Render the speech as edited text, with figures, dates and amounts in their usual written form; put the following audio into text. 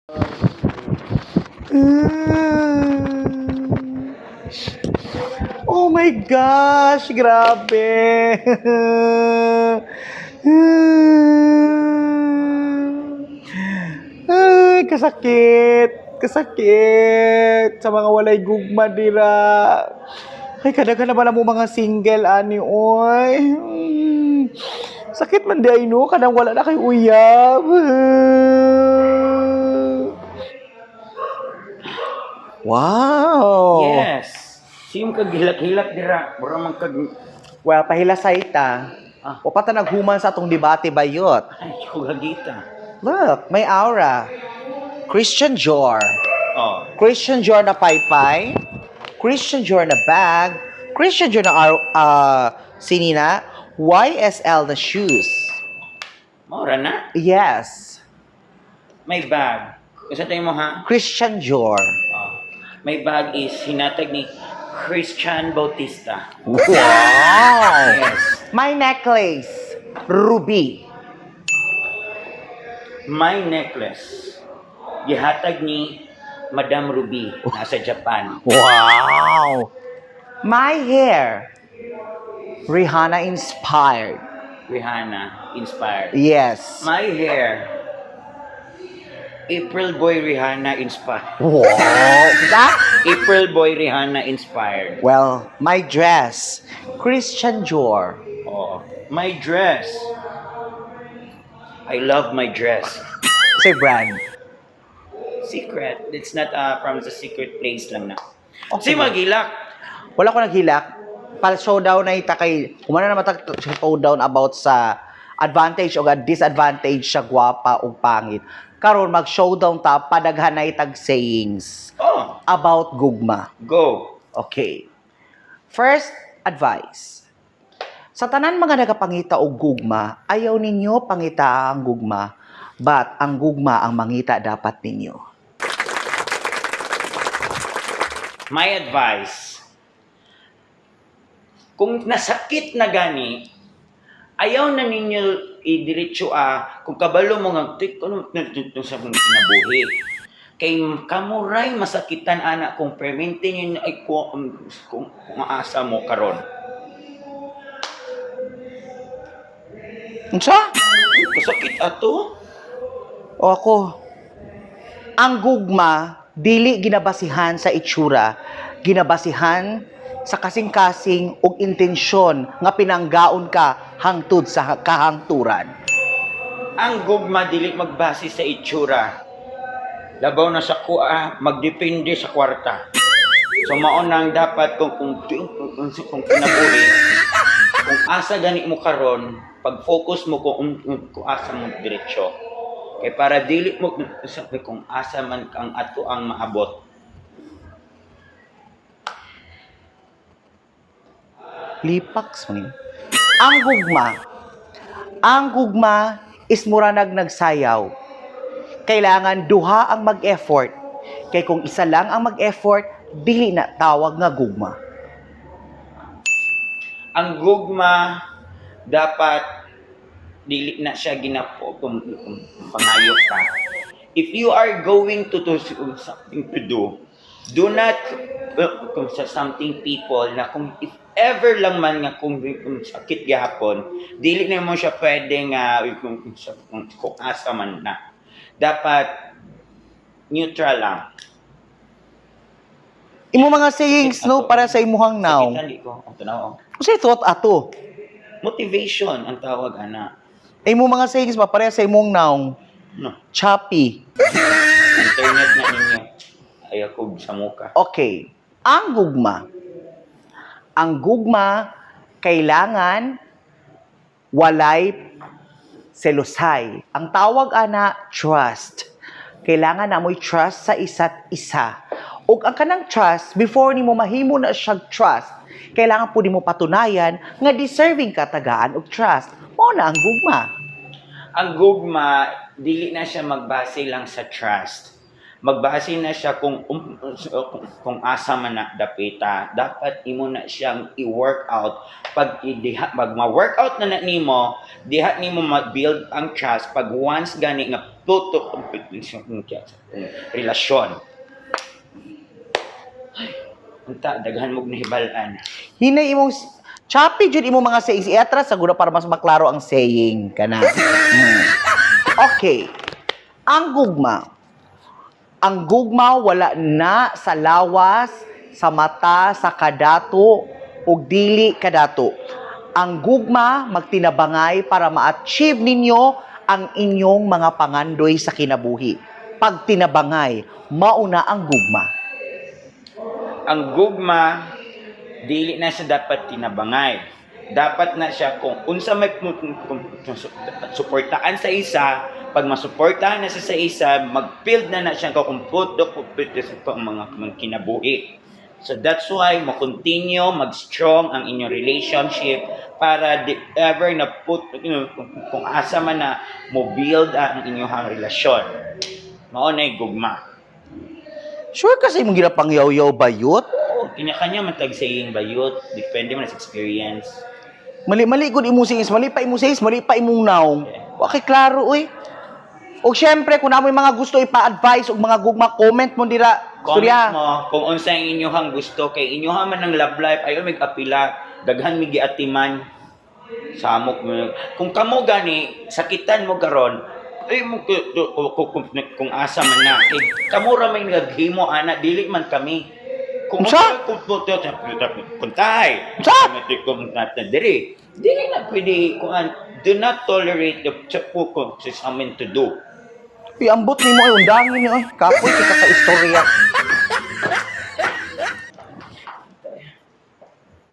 Oh my gosh, grabe. Ay, kasakit. Kasakit. Sa mga walay gugma dira. Ay, kada na ba mo mga single, ani, oy. Sakit man di ay, no? Kadang wala na kay uyab. Wow. Yes. Siyong kaghilak-hilak dira. Mura man kag... Well, pahilasay ta. O pata naghuman sa atong debate bayot. Ay, kugagita. Look, may aura. Christian Dior. Oh. Christian Dior na paypay. Christian Dior na bag. Christian Dior na sinina. YSL na shoes. Mura na. Yes. May bag. Kasi tayo mo ha? Christian Dior. Oh. May bag is hinatag ni Christian Bautista. Wow! Yes. My necklace. Ruby. My necklace. Gihatag ni Madam Ruby. Nasa Japan. Wow! My hair. Rihanna inspired. Rihanna. Inspired. Yes. My hair. April Boy Rihanna inspired. Wow! That? April Boy Rihanna inspired. Well, my dress. Christian Dior. Oh, my dress. I love my dress. Say brand. Secret. It's not from the secret place lang na. Okay. Si Magilak. Wala ko naghilak. Pal showdown na ita kay humana na matag showdown about sa advantage o disadvantage sa gwapa o pangit. Karon mag-showdown ta padaghan na itag sayings Oh, about gugma. go. Okay. First advice. Sa tanan mga nagapangita og gugma, ayaw ninyo pangita ang gugma, but ang gugma ang mangita dapat ninyo. My advice. Kung nasakit na gani, ayaw na ninyo idiretso kung kabalo mo nga tik ano sa mong kinabuhi. Kay kamuray masakitan anak kung permintin yun ay kung asa mo karon. Unsa? Kasakit ato. O ako, ang gugma, dili ginabasihan sa itsura, ginabasihan sa kasing-kasing ug intensyon nga pinanggaon ka hangtod sa kahangturan. Ang gugma dili magbase sa itsura. Labaw na sa kuha, magdepende sa kwarta. So mao nang dapat kung kinabuhi, kung asa gani mo karon, pag-focus mo kung asa mo diretso. Kay para dili mo kung asa man kang ato ang maabot. Lipaks man. Ang gugma is muranag nagsayaw. Kailangan duha ang mag-effort. Kay kung isa lang ang mag-effort, dili na tawag nga gugma. Ang gugma dapat dili na siya ginapo kung pangayo ka. If you are going to do something to do not kung sa something people na kung if ever lang man nga kung sakit gihapon, dili na mo siya pwedeng kung asa man na. Dapat neutral lang. Imo mga sayings no para sa imuhang now. Sakit ko. Ito na Kasi thought ato. Motivation ang tawag ana. Imo mga sayings para sa imong now. No. Choppy. Internet na ninyo. Ayaw sa muka. Okay. Ang gugma kailangan walay selusay. Ang tawag ana trust. Kailangan na mo'y trust sa isa't isa. Ug ang kanang trust, before nimo mahimo na siya trust, kailangan po nimo patunayan nga deserving ka tagaan og trust. Mao na ang gugma. Ang gugma, dili na siya magbase lang sa trust. magbase na siya kung asa man na dapita, dapat imo na siyang i-work out. Pag ma-workout na nimo, diha nimo mag-build ang trust pag once gani nga tutok ang relasyon. Unta daghan mo nahibalan. Hinay imong choppy jud imong mga sayings iatras saguro para mas maklaro ang saying kana. Okay. Ang gugma. Ang gugma wala na sa lawas, sa mata, sa kadato ug dili kadato. Ang gugma magtinabangay para ma-achieve ninyo ang inyong mga pangandoy sa kinabuhi. Pag tinabangay, mauna ang gugma. Ang gugma dili na siya dapat tinabangay. Dapat na siya kung unsa may suportaan sa isa, pag masuportahan na siya sa isa, mag-build na siya kung puto sa mga kinabuhi. So that's why mo-continue, mag-strong ang inyong relationship para di ever na kung asa man na mo-build ang inyong relasyon. Mao na gugma. Sure kasi mong ginapangyaw-yaw bayot? Oo, kanya-kanya matag saying bayot. Depende man sa experience. Mali-mali gud imong sayings, mali pa imong sayings, mali pa imong naong. Okay, klaro uy. O syempre kung namoy mga gusto ipa-advise og mga gugma, comment mo dira. Comment mo kung unsa ang inyong gusto kay inyoha man ng love life ayon mig apila, daghan mig giatiman. Samok mo. Kung kamo gani sakitan mo karon, ay mo kung asa man na kay kamo ra may naghimo ana dili man kami. Kung kuntay. Sa? Kung diri. Dili na pwede kung do not tolerate the sa amin to do. Iambot nimo ay undangin ni oy. Kapoy kita ka istorya.